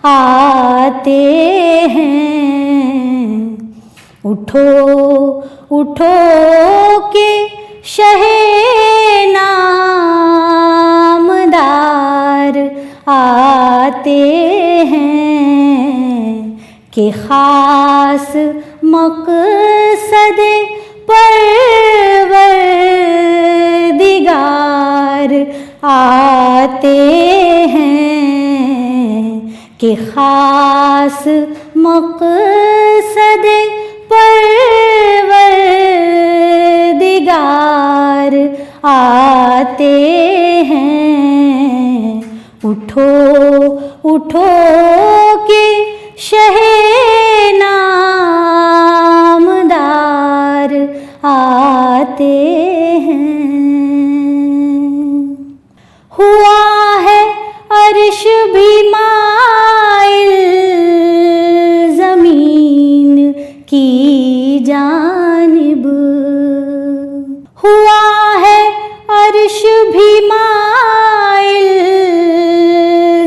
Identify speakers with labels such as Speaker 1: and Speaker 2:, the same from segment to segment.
Speaker 1: आते हैं। उठो उठो के शहे नामदार आते हैं कि खास मकसद परवरदिगार आते हैं कि खास मकसद परवरदिगार आते हैं। उठो उठो के शहे नामदार आते हैं। हुआ है अर्श भी माइल ज़मीन की जानिब, हुआ है अर्श भी माइल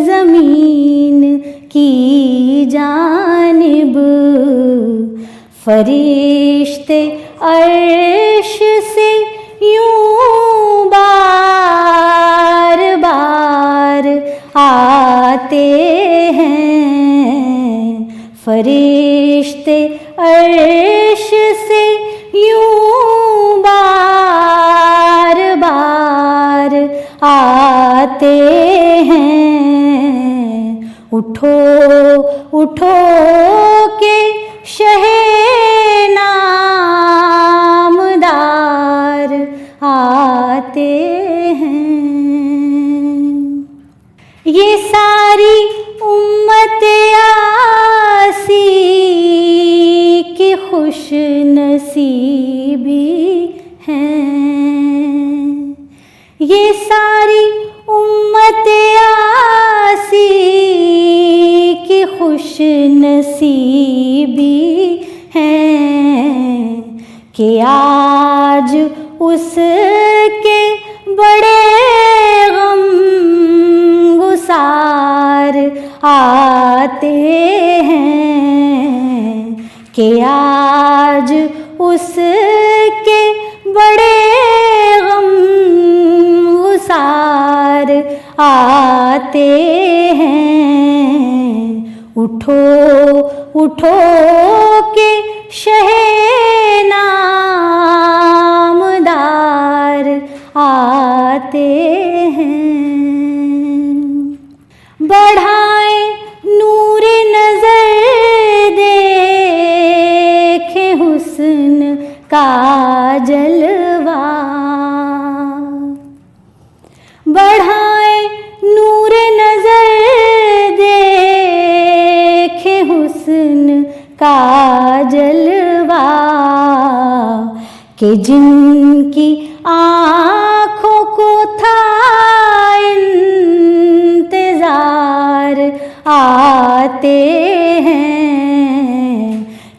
Speaker 1: ज़मीन की जानिब। फरिश्ते अर्श से यूं बार बार आते हैं। फरिश्ते अर्श से यूं बार बार आते हैं। उठो उठो के शहे नामदार आते हैं। ये सारी उम्मत आसी की खुश नसीबी हैं। ये सारी उम्मत आसी की खुश नसीबी हैं कि आज उसके बड़े गम गुसार आते हैं। कि आज उसके बड़े गम गुसार आते हैं। उठो उठो के शहे नामदार आते हैं। बढ़ाए नूर नजर देखे हुस्न का जलवा। बढ़ाए नूर नजर देखे हुस्न का जलवा कि जिनकी आँखों को था इंतजार आते हैं।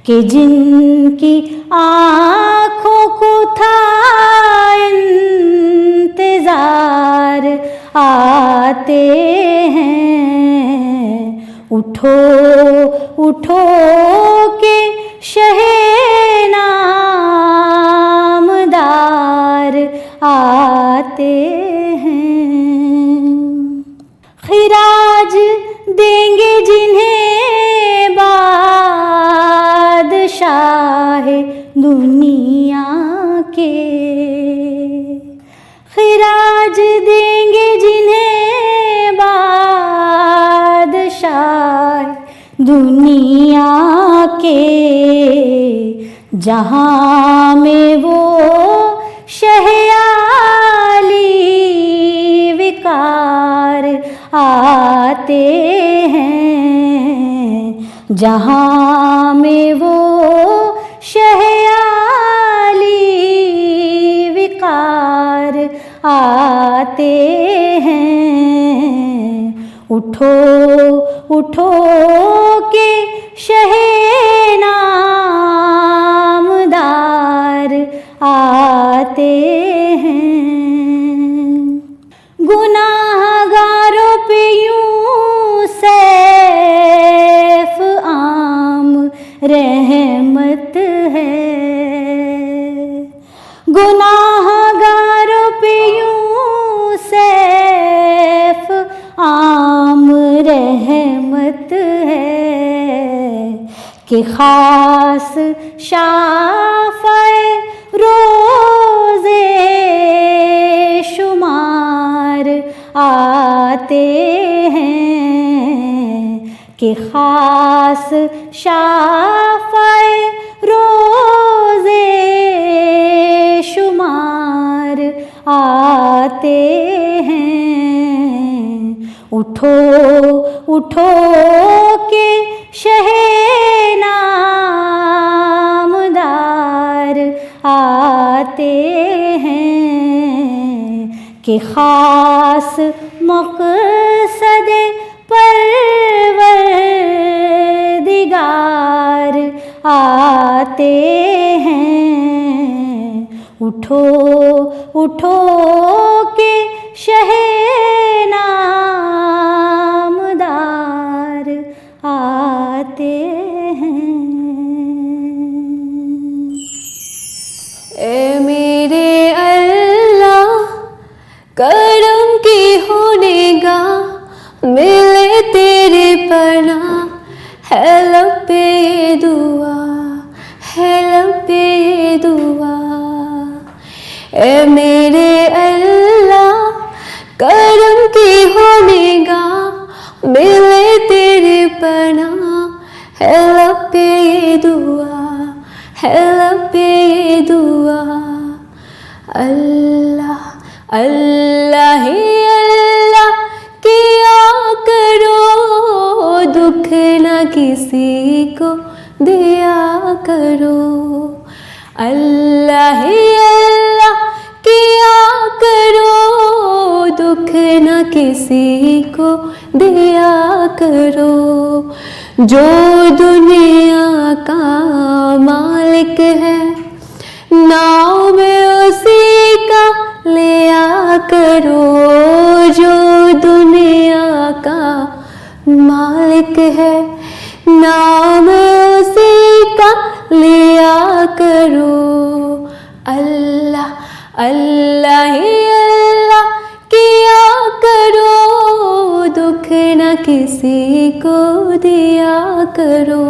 Speaker 1: कि जिनकी आँखों को था इंतजार आते हैं। उठो उठो के शहे नामदार आते हैं। खिराज देंगे जिन्हें बादशाह दुनिया के। खिराज देंगे जिन्हें बादशाह दुनिया के। जहाँ में वो शहयाली विकार आते हैं। जहाँ में वो शहयाली विकार आते हैं। उठो उठो के शहे नामदार आते हैं। गुनाहगारों पे यूं सैर रहमत है कि खास शाफ़े रोज़े शुमार आते हैं कि खास शाफ़े रोज़े शुमार आते हैं। उठो उठो के शहे नामदार आते हैं कि खास मक़सद परवरदिगार आते हैं। उठो उठो के शहे नामदार आते हैं।
Speaker 2: ए मेरे अल्लाह करम की हो निगाह, मिले तेरे पनाह, है लब पे ये दुआ, है लब पे ये दुआ। ए मेरे अल्लाह करम की हो निगाह, मिले तेरे पनाह, है लब पे ये दुआ, है लब पे ये दुआ। अल्लाह अल्लाह ही अल्लाह किया करो, दुख न किसी को दिया करो। अल्लाह ही अल्लाह किया करो, दुख न किसी को दिया करो। जो दुनिया का मालिक है, नाव में उसी का लिया करो। जो दुनिया का मालिक है, नाव में उसी का लिया करो। अल्लाह अल्लाह ही अल्लाह किया करो, दुख न किसी को दिया करो,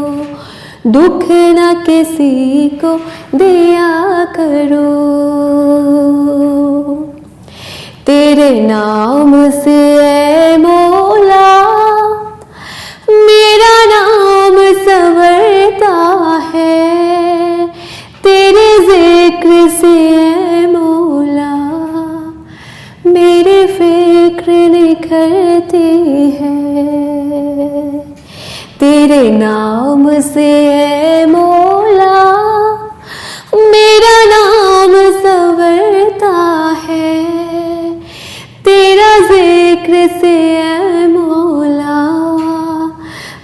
Speaker 2: दुख न किसी को दिया करो। तेरे नाम से ऐ मौला मेरा नाम संवरता है, तेरे जिक्र से ऐ मौला मेरी फिक्र निखरती है। तेरे नाम से ऐ मौला मेरा नाम संवरता है, तेरा जिक्र से ऐ मौला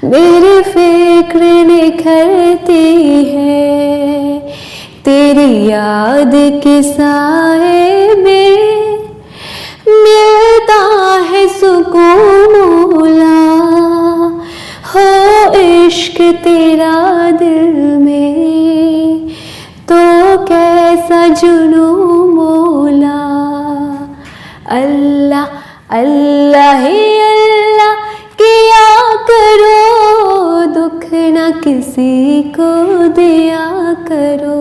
Speaker 2: मेरी फिक्र निखरती है। तेरी याद के साए में मिलता है सुकून मौला, हो इश्क तेरा दिल में तो कैसा जुनून मौला। अल्लाह अल्लाह ही अल्लाह किया करो, दुख न किसी को दिया करो।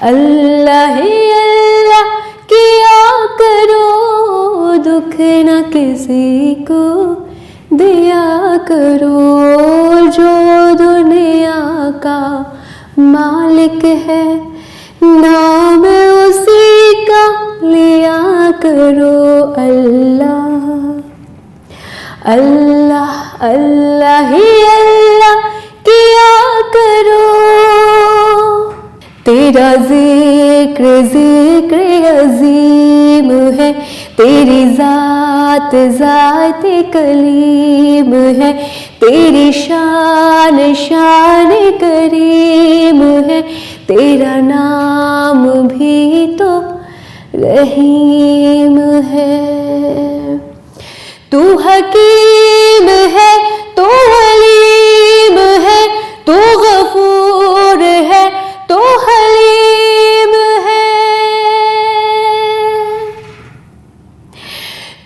Speaker 2: अल्लाह ही अल्लाह किया करो, दुख न किसी को दिया करो। जो दुनिया का मालिक है, नाम उसी का लिया करो। अल्लाह अल्लाह अल्लाह ही अल्लाह किया करो। तेरा जिक्र जिक्र अजीम है, तेरी ज़ात ज़ात कलीम है, तेरी शान शान करीम है, तेरा नाम भी तो रहीम है। तू हकीम है, तू हलीम है, तू गफूर है, तू हलीम है।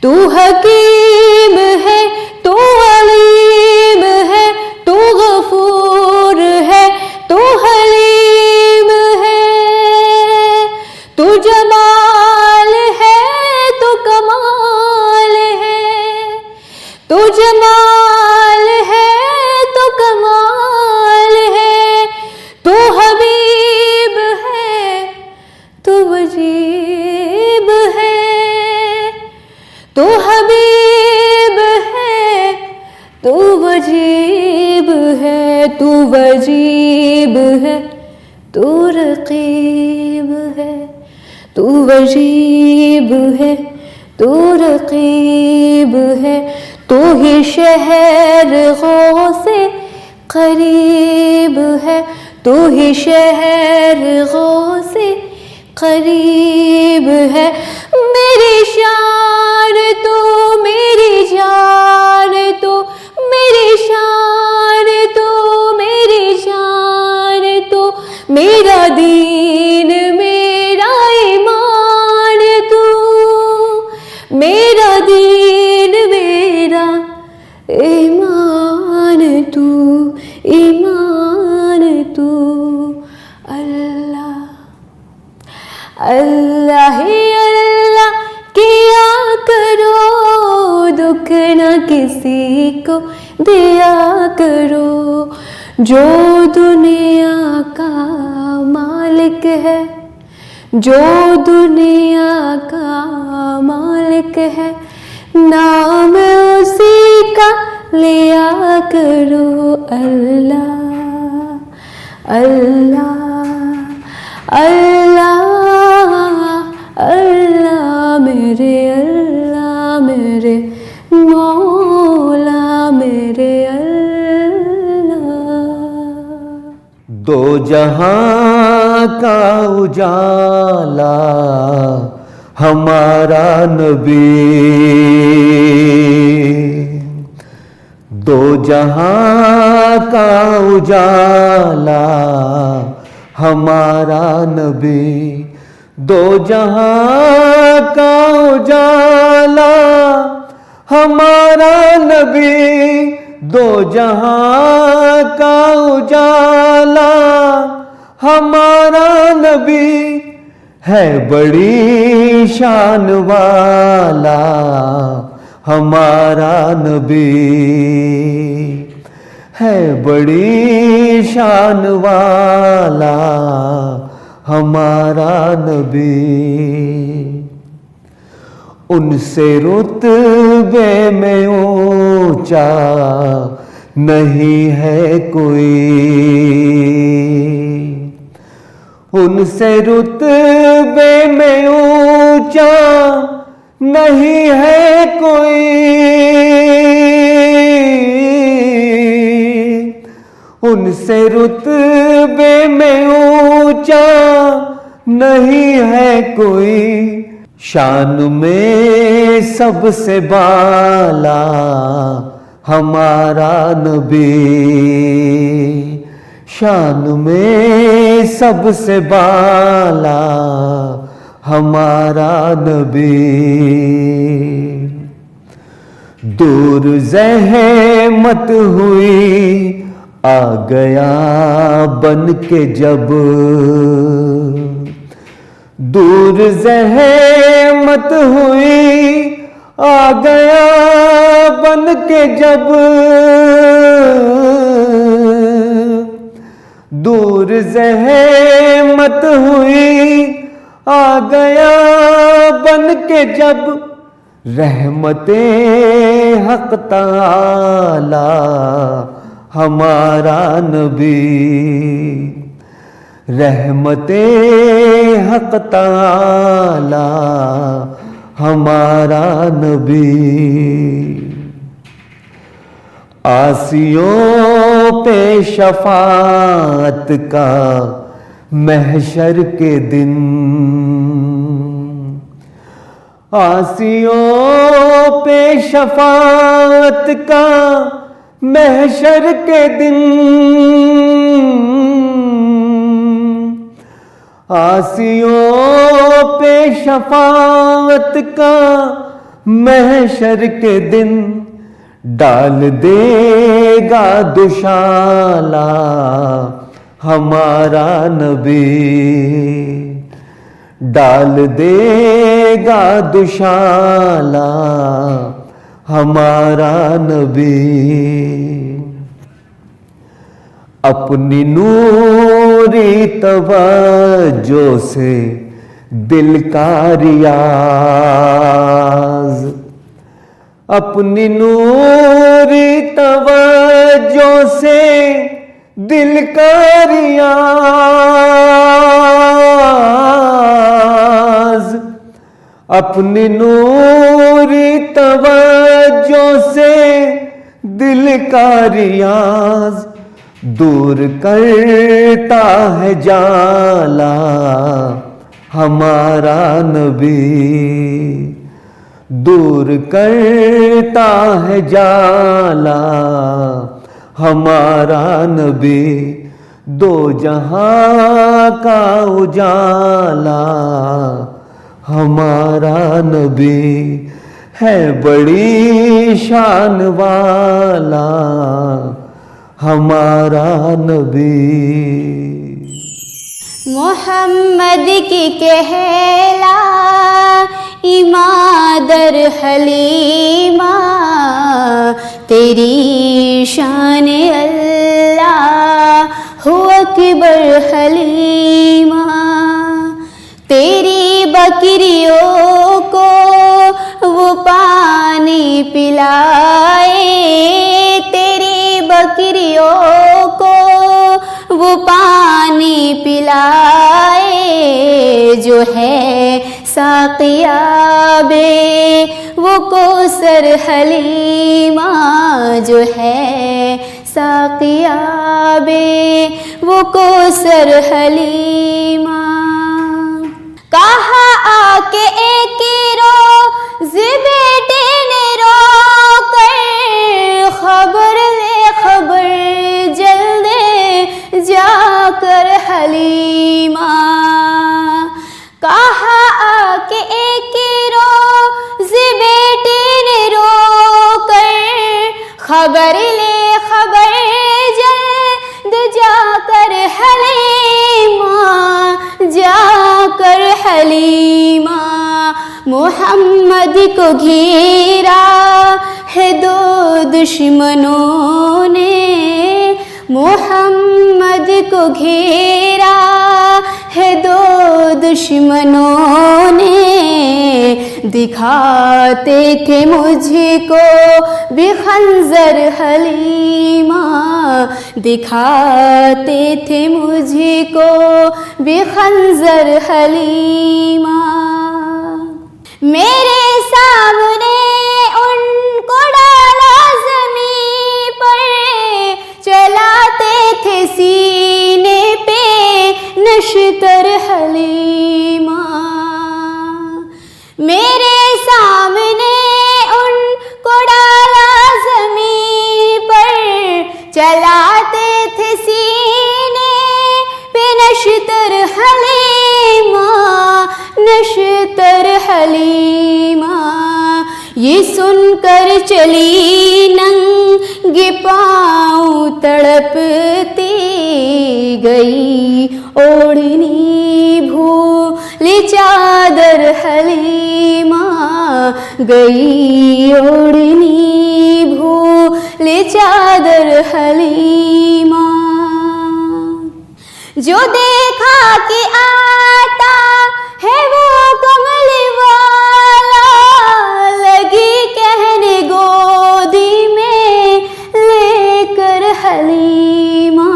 Speaker 2: तू हकीम है, तू जमाल है तो कमाल है, तो हबीब है तो वजीब है, तो हबीब है तो वजीब है, तू वजीब है तू रकीब है, तू वजीब है तू रकीब है, तू ही शहर गौसे करीब है, तू ही शहर गौसे करीब है। मेरी शान तू मेरी जान तू, मेरी शान तू मेरी जान तू, मेरा दीन मेरा ईमान तू, मेरा दीन मेरा ईमान तू, ईमान तू। अल्लाह अल्लाह ही अल्लाह किया करो, दुख न किसी को दिया करो, जो दुनिया का मालिक है, जो दुनिया का मालिक है, नाम उसी का लिया करो। अल्लाह अल्लाह अल्लाह अल्लाह मेरे मौला मेरे अल्लाह।
Speaker 3: दो जहां का उजाला हमारा नबी, दो जहां का उजाला हमारा नबी, दो जहां का उजाला हमारा नबी, दो जहां का उजाला हमारा नबी, है बड़ी शान वाला हमारा नबी, है बड़ी शान वाला हमारा नबी। उनसे रुतबे में ऊंचा नहीं है कोई, उनसे रुतबे में ऊंचा नहीं है कोई, उनसे रुतबे में ऊंचा नहीं है कोई, शान में सबसे बाला हमारा नबी, शान में सबसे बाला हमारा नबी। दूर ज़हमत हुई आ गया बन के जब, दूर ज़हमत हुई आ गया बन के जब, दूर ज़हमत हुई आ गया बन के जब, रहमते हक़ ताला हमारा नबी, रहमते हक़ ताला हमारा नबी। आसियों पे शफाअत का महशर के दिन, आसियों पे शफाअत का महशर के दिन, आसियों पे शफाअत का महशर के दिन, डाल देगा दुशाला हमारा नबी, डाल देगा दुशाला हमारा नबी। अपनी नूरी तवज्जो से दिल का रियाज, अपनी नूरी तवज्जो से दिल का रियाज, अपनी नूरी तवज्जो से दिल का रियाज, दूर करता है जाला हमारा नबी, दूर करता है जाला हमारा नबी। दो जहां का उजाला हमारा नबी, है बड़ी शान वाला हमारा नबी।
Speaker 1: मोहम्मद की कहला इमादर हलीमा, तेरी शान अल्लाह हु अकबर हलीमा। तेरी बकरियों को वो पानी पिलाए, तेरी बकरियों को वो पानी पिलाए, जो है साक़ियाबे वो कोसर हलीमा, जो है साक़ियाबे वो कोसर हलीमा। कहा आके एक रोज़ बेटे ने रो कर, खबर ले खबर जल्दे जाकर हलीमा। कहा आके एक रोज़ बेटे ने रो कर, खबर ले खबर जल्द जाकर हलीमा, जाकर हलीमा। मोहम्मद को घेरा है दो दुश्मनों ने, मोहम्मद को घेरा है दो दुश्मनों ने, दिखाते थे मुझको भी खंजर हलीमा, दिखाते थे मुझको भी खंजर हलीमा। मेरे सामने उनको डाला ज़मीं पर, चलाते थे सीने पे नश्तर हलीमा। मेरे सामने उनको डाला ज़मीं पर, चलाते थे सीने पे नश्तर हलीमा, नश्तर हलीमा। ये सुनकर चली नंगे पाँव तड़पती गई, ओढ़नी भूल चादर हलीमा, गई ओढ़नी भूल चादर हलीमा। जो देखा कि आता है वो कमली वाला, लगी कहने गोदी में लेकर हलीमा।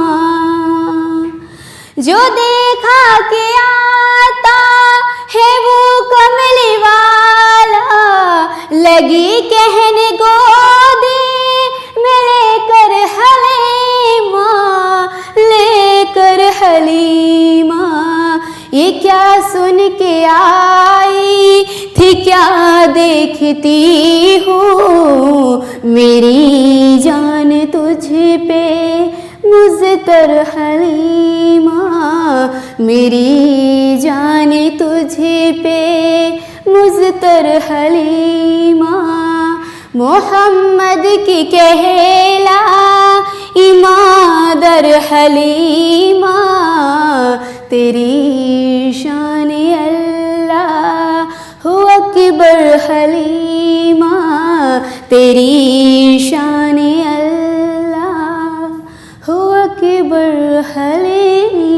Speaker 1: जो देखा कि आता है वो कमली वाला, लगी कहने गोदी में लेकर हलीमा, लेकर हलीमा। ये क्या सुन के आई थी, क्या देखती हूँ, मेरी जान तुझ पे मुज़तर हलीमा, मेरी जान तुझ पे मुज़तर हलीमा। मोहम्मद की कहला इमादर हलीमा, तेरी शान अल्लाह हु अकबर हलीमा, तेरी शान अल्लाह हो अकबर हलीम।